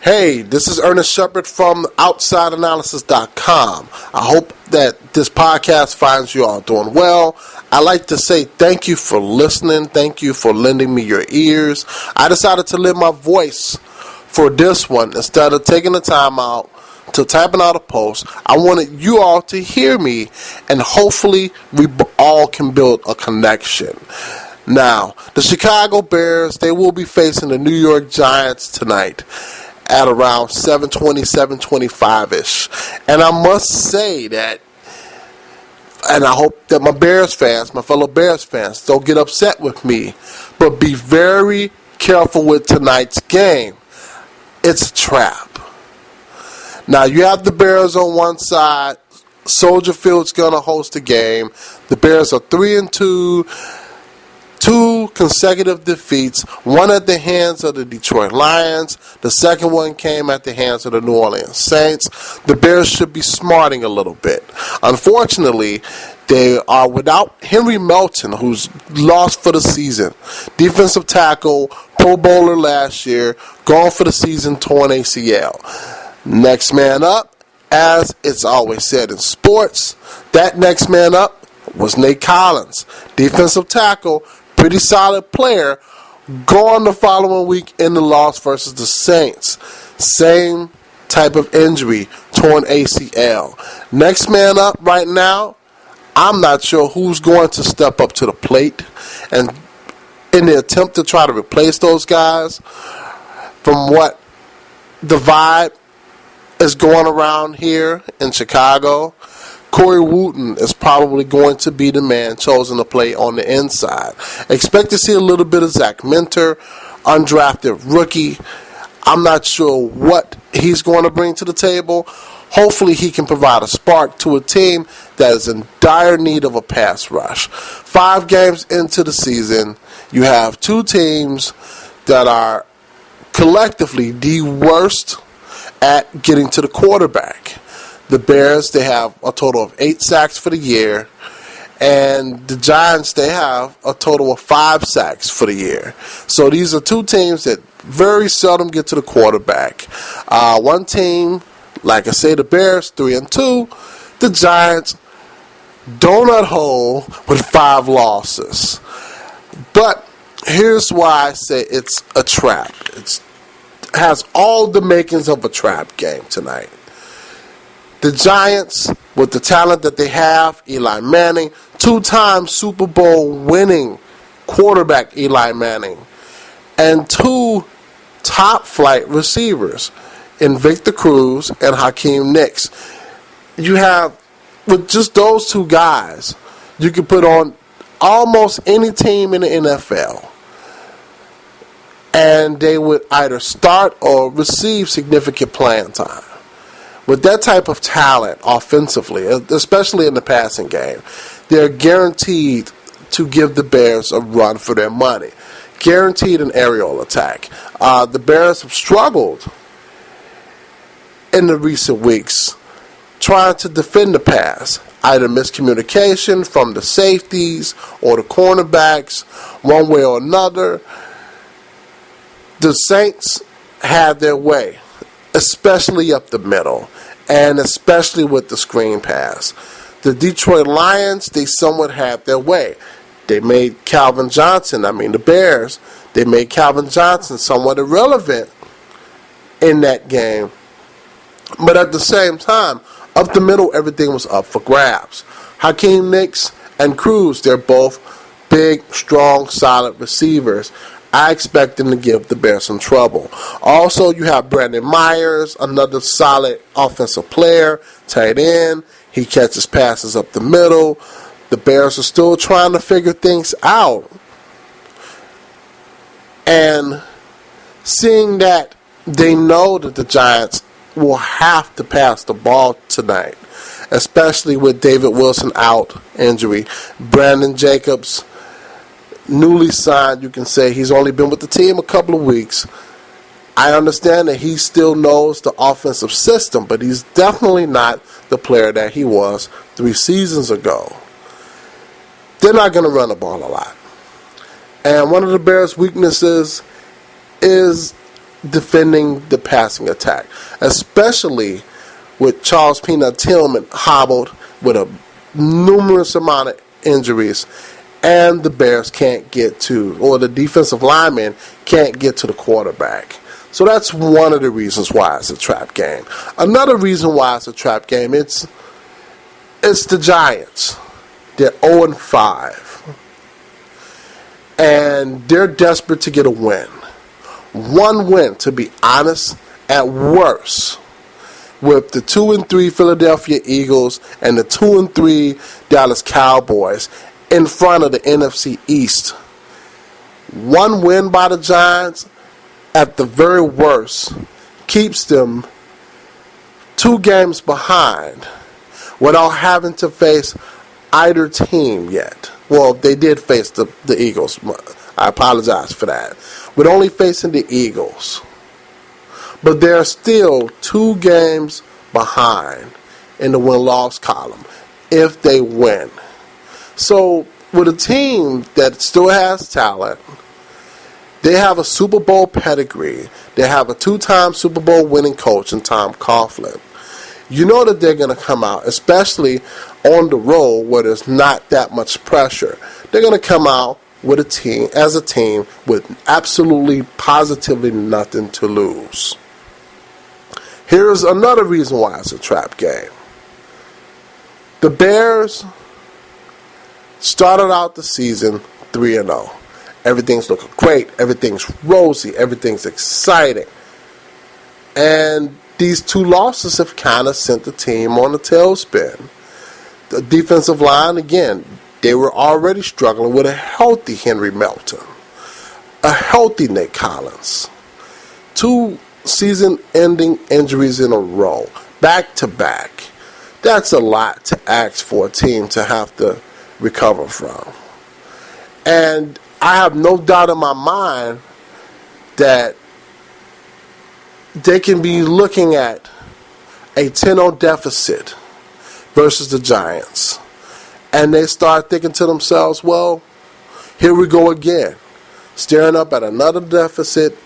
Hey, this is Ernest Shepard from OutsideAnalysis.com. I hope that this podcast finds you all doing well. I'd like to say thank you for listening. Thank you for lending me your ears. I decided to lend my voice for this one instead of taking the time out to typing out a post. I wanted you all to hear me, and hopefully we all can build a connection. Now, the Chicago Bears, they will be facing the New York Giants tonight at around 7:20, 7:25-ish. And I must say that, and I hope that my Bears fans, my fellow Bears fans, don't get upset with me, but be very careful with tonight's game. It's a trap. Now, you have the Bears on one side. Soldier Field's going to host the game. The Bears are 3-2. 2 consecutive defeats, one at the hands of the Detroit Lions. The second one came at the hands of the New Orleans Saints. The Bears should be smarting a little bit. Unfortunately, they are without Henry Melton, who's lost for the season. Defensive tackle, Pro Bowler last year, gone for the season, torn ACL. Next man up, as it's always said in sports, that next man up was Nate Collins, defensive tackle, pretty solid player, gone the following week in the loss versus the Saints. Same type of injury, torn ACL. Next man up right now, I'm not sure who's going to step up to the plate and in the attempt to try to replace those guys. From what the vibe is going around here in Chicago, Corey Wooten is probably going to be the man chosen to play on the inside. Expect to see a little bit of Zach Minter, undrafted rookie. I'm not sure what he's going to bring to the table. Hopefully he can provide a spark to a team that is in dire need of a pass rush. 5 games into the season, you have 2 teams that are collectively the worst at getting to the quarterback. The Bears, they have a total of 8 sacks for the year. And the Giants, they have a total of 5 sacks for the year. So these are 2 teams that very seldom get to the quarterback. One team, like I say, the Bears, 3-2. The Giants, donut hole with 5 losses. But here's why I say it's a trap. It has all the makings of a trap game tonight. The Giants, with the talent that they have, Eli Manning, 2-time Super Bowl winning quarterback Eli Manning, and 2 top-flight receivers in Victor Cruz and Hakeem Nicks. You have, with just those 2 guys, you can put on almost any team in the NFL, and they would either start or receive significant playing time. With that type of talent offensively, especially in the passing game, they're guaranteed to give the Bears a run for their money. Guaranteed an aerial attack. The Bears have struggled in the recent weeks trying to defend the pass. Either miscommunication from the safeties or the cornerbacks, one way or another. The Saints had their way, especially up the middle, and especially with the screen pass. The Detroit Lions, they somewhat had their way. They made the Bears, they made Calvin Johnson somewhat irrelevant in that game. But at the same time, up the middle, everything was up for grabs. Hakeem Nicks and Cruz, they're both big, strong, solid receivers. I expect them to give the Bears some trouble. Also, you have Brandon Myers, another solid offensive player, tight end. He catches passes up the middle. The Bears are still trying to figure things out. And seeing that they know that the Giants will have to pass the ball tonight, especially with David Wilson out, injury. Brandon Jacobs, newly signed, you can say he's only been with the team a couple of weeks. I understand that he still knows the offensive system, but he's definitely not the player that he was 3 seasons ago. They're not going to run the ball a lot. And one of the Bears' weaknesses is defending the passing attack, especially with Charles Peanut Tillman hobbled with a numerous amount of injuries, and the Bears can't get to, or the defensive linemen can't get to the quarterback. So that's one of the reasons why it's a trap game. Another reason why it's a trap game, it's the Giants. They're 0-5. And they're desperate to get a win. One win, to be honest, at worst, with the 2-3 Philadelphia Eagles and the 2-3 Dallas Cowboys in front of the NFC East. One win by the Giants, at the very worst, keeps them 2 games behind without having to face either team yet. Well, they did face the Eagles. I apologize for that. With only facing the Eagles. But they're still 2 games behind in the win-loss column if they win. So, with a team that still has talent, they have a Super Bowl pedigree. They have a 2-time Super Bowl winning coach in Tom Coughlin. You know that they're going to come out, especially on the road where there's not that much pressure. They're going to come out with a team with absolutely, positively nothing to lose. Here's another reason why it's a trap game. The Bears started out the season 3-0. Everything's looking great. Everything's rosy. Everything's exciting. And these 2 losses have kind of sent the team on a tailspin. The defensive line, again, they were already struggling with a healthy Henry Melton, a healthy Nick Collins. 2 season-ending injuries in a row, back-to-back. That's a lot to ask for a team to have to recover from. And I have no doubt in my mind that they can be looking at a 10-0 deficit versus the Giants. And they start thinking to themselves, well, here we go again. Staring up at another deficit.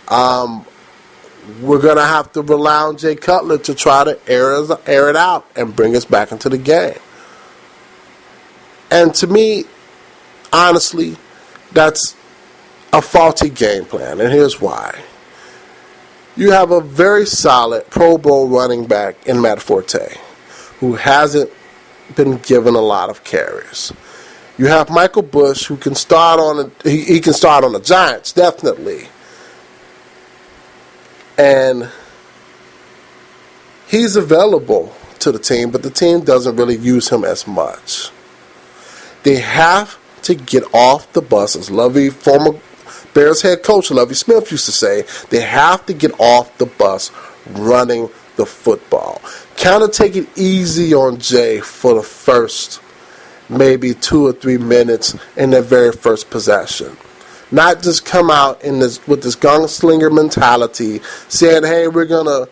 We're going to have to rely on Jay Cutler to try to air it out and bring us back into the game. And to me, honestly, that's a faulty game plan. And here's why. You have a very solid Pro Bowl running back in Matt Forte, who hasn't been given a lot of carries. You have Michael Bush, who can start on he can start on the Giants, definitely. And he's available to the team, but the team doesn't really use him as much. They have to get off the bus, as former Bears head coach Lovie Smith used to say. They have to get off the bus running the football. Kind of take it easy on Jay for the first maybe 2 or 3 minutes in their very first possession. Not just come out with this gunslinger mentality saying, hey, we're going to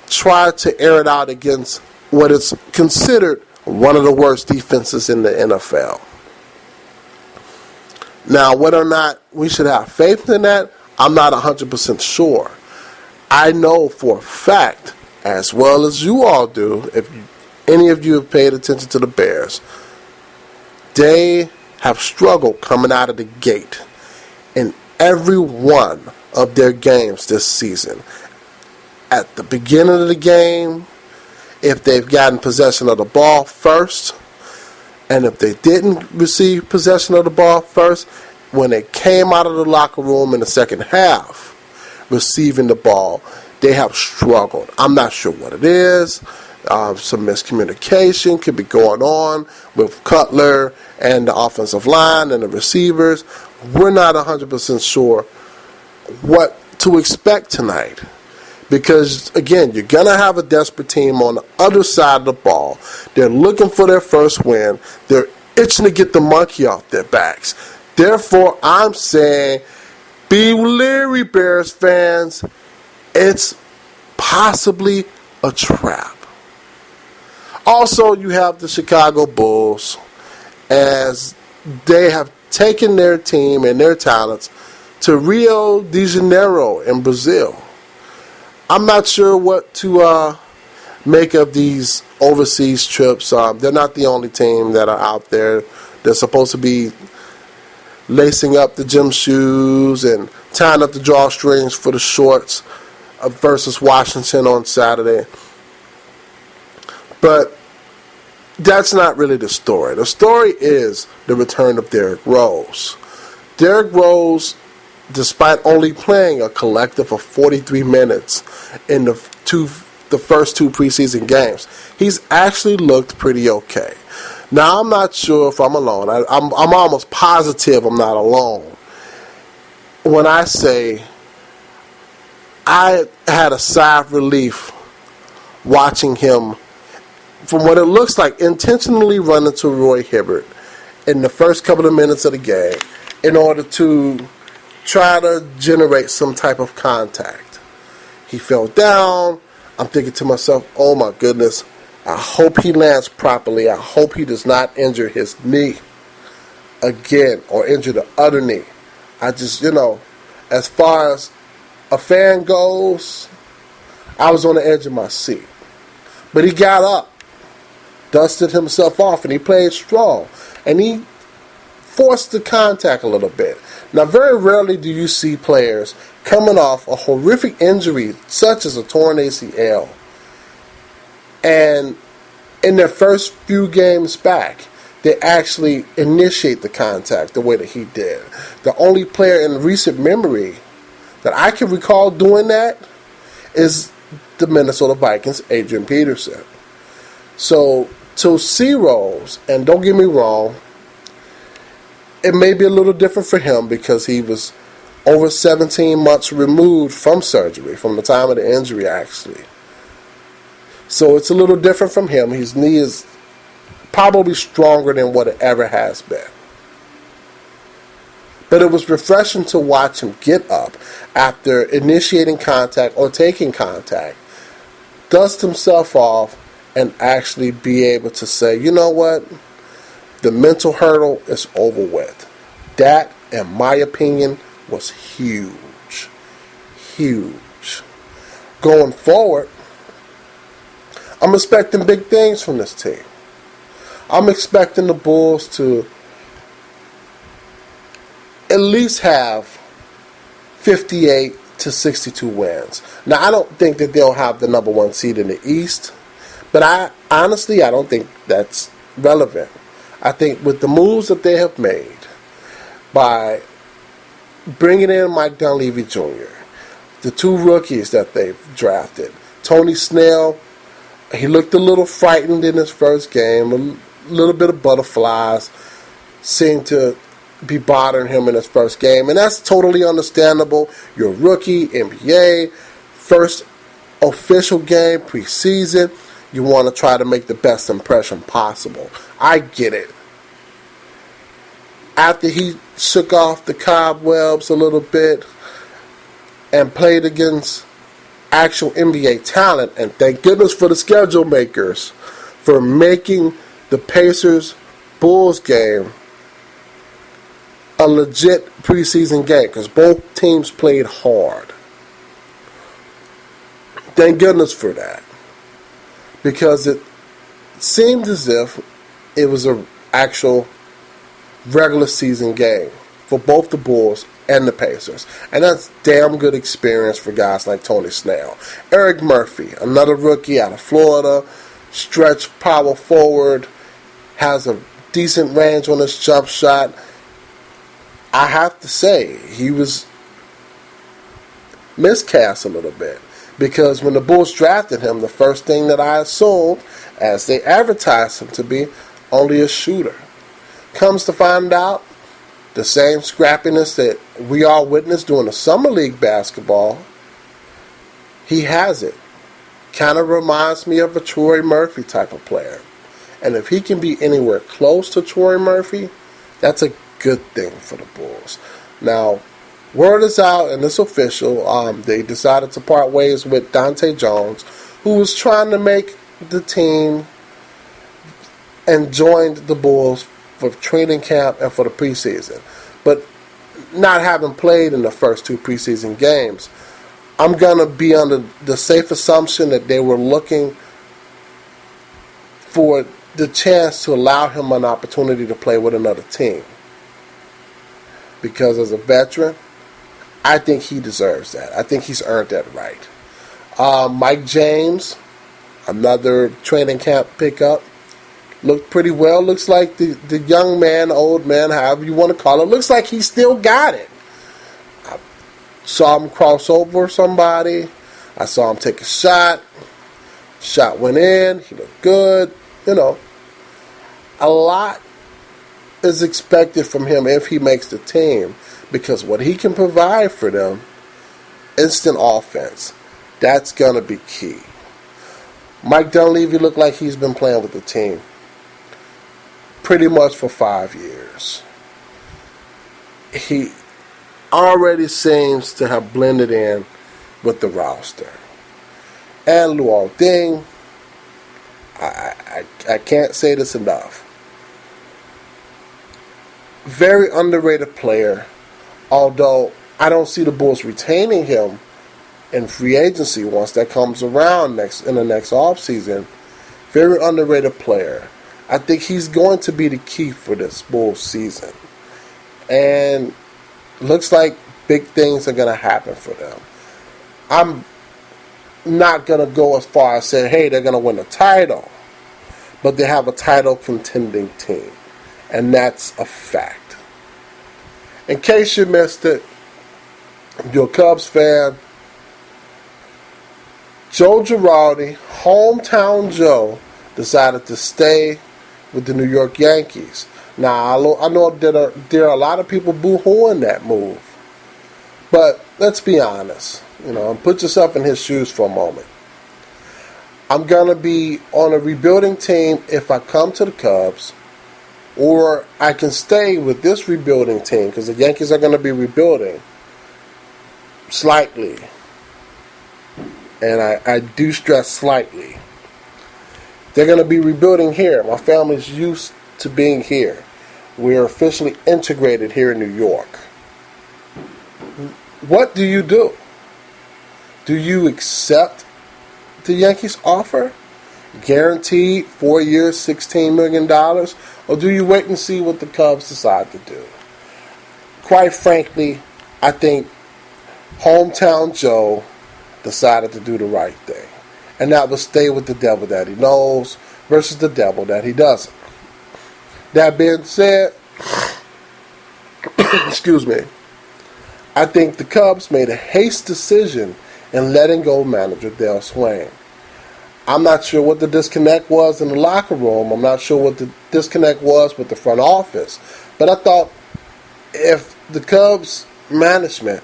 try to air it out against what is considered one of the worst defenses in the NFL. Now, whether or not we should have faith in that, I'm not 100% sure. I know for a fact, as well as you all do, if any of you have paid attention to the Bears, they have struggled coming out of the gate in every one of their games this season. At the beginning of the game, if they've gotten possession of the ball first, and if they didn't receive possession of the ball first, when they came out of the locker room in the second half, receiving the ball, they have struggled. I'm not sure what it is. Some miscommunication could be going on with Cutler and the offensive line and the receivers. We're not 100% sure what to expect tonight. Because, again, you're going to have a desperate team on the other side of the ball. They're looking for their first win. They're itching to get the monkey off their backs. Therefore, I'm saying, be leery, Bears fans. It's possibly a trap. Also, you have the Chicago Bulls, as they have taken their team and their talents to Rio de Janeiro in Brazil. I'm not sure what to make of these overseas trips. They're not the only team that are out there. They're supposed to be lacing up the gym shoes and tying up the drawstrings for the shorts versus Washington on Saturday. But that's not really the story. The story is the return of Derrick Rose. Derrick Rose, despite only playing a collective of 43 minutes in the first two preseason games, he's actually looked pretty okay. Now, I'm not sure if I'm alone. I'm almost positive I'm not alone when I say I had a sigh of relief watching him, from what it looks like, intentionally run into Roy Hibbert in the first couple of minutes of the game in order to try to generate some type of contact. He fell down. I'm thinking to myself, oh my goodness, I hope he lands properly. I hope he does not injure his knee again or injure the other knee. I just, as far as a fan goes, I was on the edge of my seat. But he got up, dusted himself off, and he played strong. And he forced the contact a little bit. Now, very rarely do you see players coming off a horrific injury such as a torn ACL, and in their first few games back, they actually initiate the contact the way that he did. The only player in recent memory that I can recall doing that is the Minnesota Vikings' Adrian Peterson. So to see Rose, and don't get me wrong, it may be a little different for him because he was over 17 months removed from surgery, from the time of the injury actually. So it's a little different from him. His knee is probably stronger than what it ever has been. But it was refreshing to watch him get up after initiating contact or taking contact, dust himself off, and actually be able to say, you know what? The mental hurdle is over with. That, in my opinion, was huge. Huge. Going forward, I'm expecting big things from this team. I'm expecting the Bulls to at least have 58 to 62 wins. Now, I don't think that they'll have the number one seed in the East, but I don't think that's relevant. I think with the moves that they have made by bringing in Mike Dunleavy Jr., the two rookies that they've drafted, Tony Snell, he looked a little frightened in his first game, a little bit of butterflies seemed to be bothering him in his first game, and that's totally understandable. You're a rookie, NBA, first official game, preseason. You want to try to make the best impression possible. I get it. After he shook off the cobwebs a little bit and played against actual NBA talent, and thank goodness for the schedule makers for making the Pacers-Bulls game a legit preseason game, because both teams played hard. Thank goodness for that, because it seemed as if it was an actual regular season game for both the Bulls and the Pacers. And that's damn good experience for guys like Tony Snell. Eric Murphy, another rookie out of Florida, stretch power forward, has a decent range on his jump shot. I have to say, he was miscast a little bit, because when the Bulls drafted him, the first thing that I assumed, as they advertised him to be, only a shooter. Comes to find out, the same scrappiness that we all witnessed during the Summer League basketball, he has it. Kind of reminds me of a Troy Murphy type of player. And if he can be anywhere close to Troy Murphy, that's a good thing for the Bulls. Now, word is out, and it's official. They decided to part ways with Dante Jones, who was trying to make the team and joined the Bulls for training camp and for the preseason. But not having played in the first 2 preseason games, I'm going to be under the safe assumption that they were looking for the chance to allow him an opportunity to play with another team. Because as a veteran, I think he deserves that. I think he's earned that right. Mike James, another training camp pickup, looked pretty well. Looks like the young man, old man, however you want to call it, looks like he still got it. I saw him cross over somebody. I saw him take a shot. Shot went in. He looked good. You know, a lot is expected from him if he makes the team, because what he can provide for them, instant offense, that's going to be key. Mike Dunleavy looked like he's been playing with the team pretty much for 5 years. He already seems to have blended in with the roster. And Luol Deng, I can't say this enough. Very underrated player, although I don't see the Bulls retaining him in free agency once that comes around in the next offseason. Very underrated player. I think he's going to be the key for this Bulls season. And looks like big things are going to happen for them. I'm not going to go as far as saying, hey, they're going to win a title. But they have a title contending team. And that's a fact. In case you missed it, if you're a Cubs fan, Joe Girardi, hometown Joe, decided to stay with the New York Yankees. Now, I know there are a lot of people boo-hooing that move. But let's be honest, and put yourself in his shoes for a moment. I'm going to be on a rebuilding team if I come to the Cubs, or I can stay with this rebuilding team, because the Yankees are going to be rebuilding slightly. And I do stress slightly. They're going to be rebuilding here. My family's used to being here. We're officially integrated here in New York. What do? Do you accept the Yankees' offer? Guaranteed 4 years, $16 million? Or do you wait and see what the Cubs decide to do? Quite frankly, I think hometown Joe decided to do the right thing. And that was stay with the devil that he knows versus the devil that he doesn't. That being said, excuse me, I think the Cubs made a hasty decision in letting go manager Dale Swain. I'm not sure what the disconnect was in the locker room. I'm not sure what the disconnect was with the front office. But I thought if the Cubs management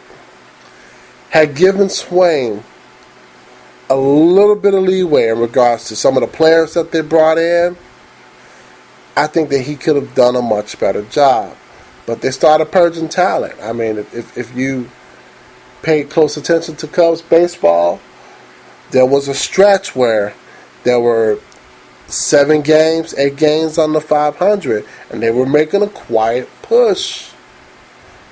had given Swain a little bit of leeway in regards to some of the players that they brought in, I think that he could have done a much better job. But they started purging talent. I mean, if you paid close attention to Cubs baseball, there was a stretch where there were 7 games, 8 games under 500, and they were making a quiet push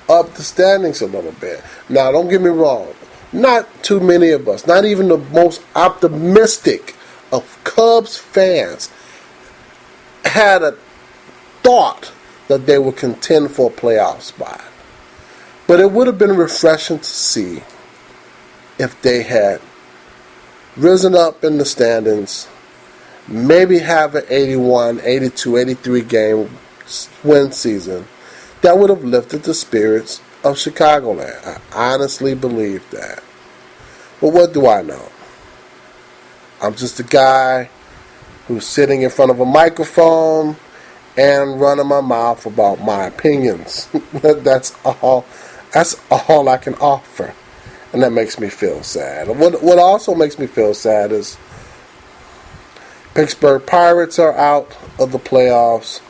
up the standings a little bit. Now, don't get me wrong. Not too many of us, not even the most optimistic of Cubs fans, had a thought that they would contend for a playoff spot. But it would have been refreshing to see if they had risen up in the standings, maybe have an 81, 82, 83 game win season that would have lifted the spirits of Chicagoland. I honestly believe that. But what do I know? I'm just a guy who's sitting in front of a microphone and running my mouth about my opinions. That's all I can offer. And that makes me feel sad. What also makes me feel sad is Pittsburgh Pirates are out of the playoffs.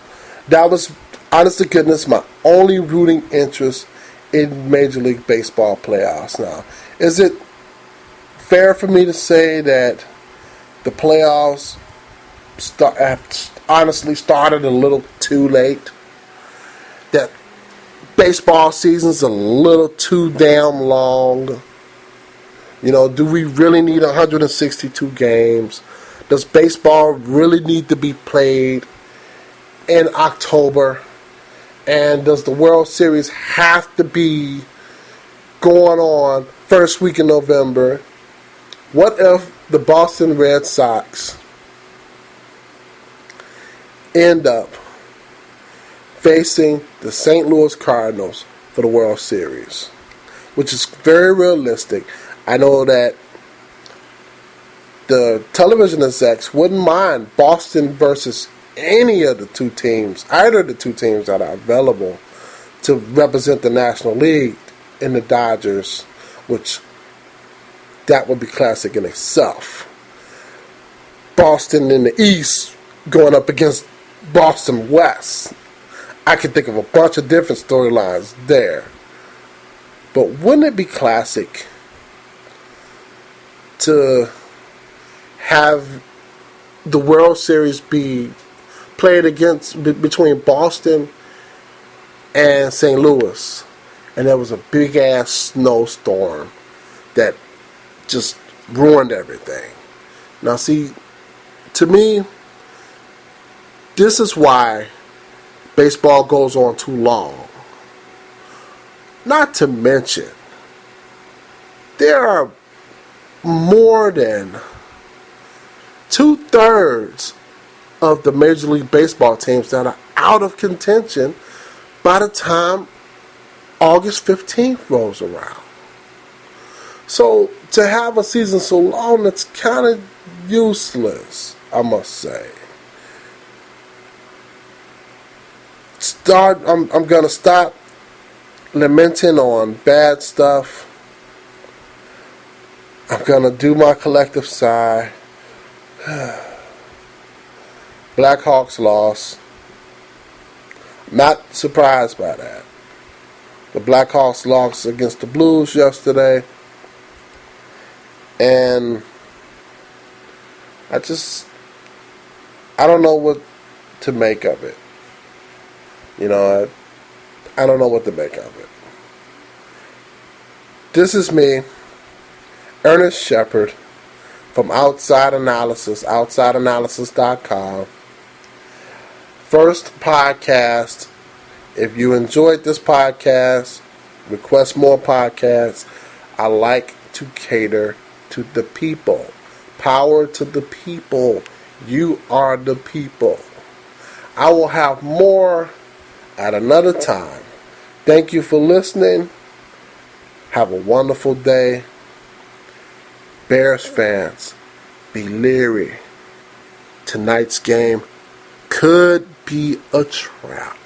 That was, honest to goodness, my only rooting interest in Major League Baseball playoffs. Now, is it fair for me to say that the playoffs have honestly started a little too late? That baseball season's a little too damn long. You know, do we really need 162 games? Does baseball really need to be played in October? And does the World Series have to be going on first week in November? What if the Boston Red Sox end up facing the St. Louis Cardinals for the World Series? Which is very realistic. I know that the television execs wouldn't mind Boston versus any of the two teams, either of the two teams that are available to represent the National League in the Dodgers, which that would be classic in itself. Boston in the East going up against Boston West. I can think of a bunch of different storylines there. But wouldn't it be classic to have the World Series be played between Boston and St. Louis, and there was a big ass snowstorm that just ruined everything? Now see, to me, this is why baseball goes on too long. Not to mention, there are more than 2/3 of the Major League Baseball teams that are out of contention by the time August 15th rolls around. So to have a season so long, it's kind of useless, I must say. I'm going to stop lamenting on bad stuff. I'm going to do my collective sigh. Blackhawks lost. Not surprised by that. The Blackhawks lost against the Blues yesterday. And I don't know what to make of it. You know, I don't know what to make of it. This is me, Ernest Shepard, from Outside Analysis, OutsideAnalysis.com. First podcast. If you enjoyed this podcast, request more podcasts. I like to cater to the people. Power to the people. You are the people. I will have more at another time. Thank you for listening. Have a wonderful day. Bears fans, be leery. Tonight's game could be a trap.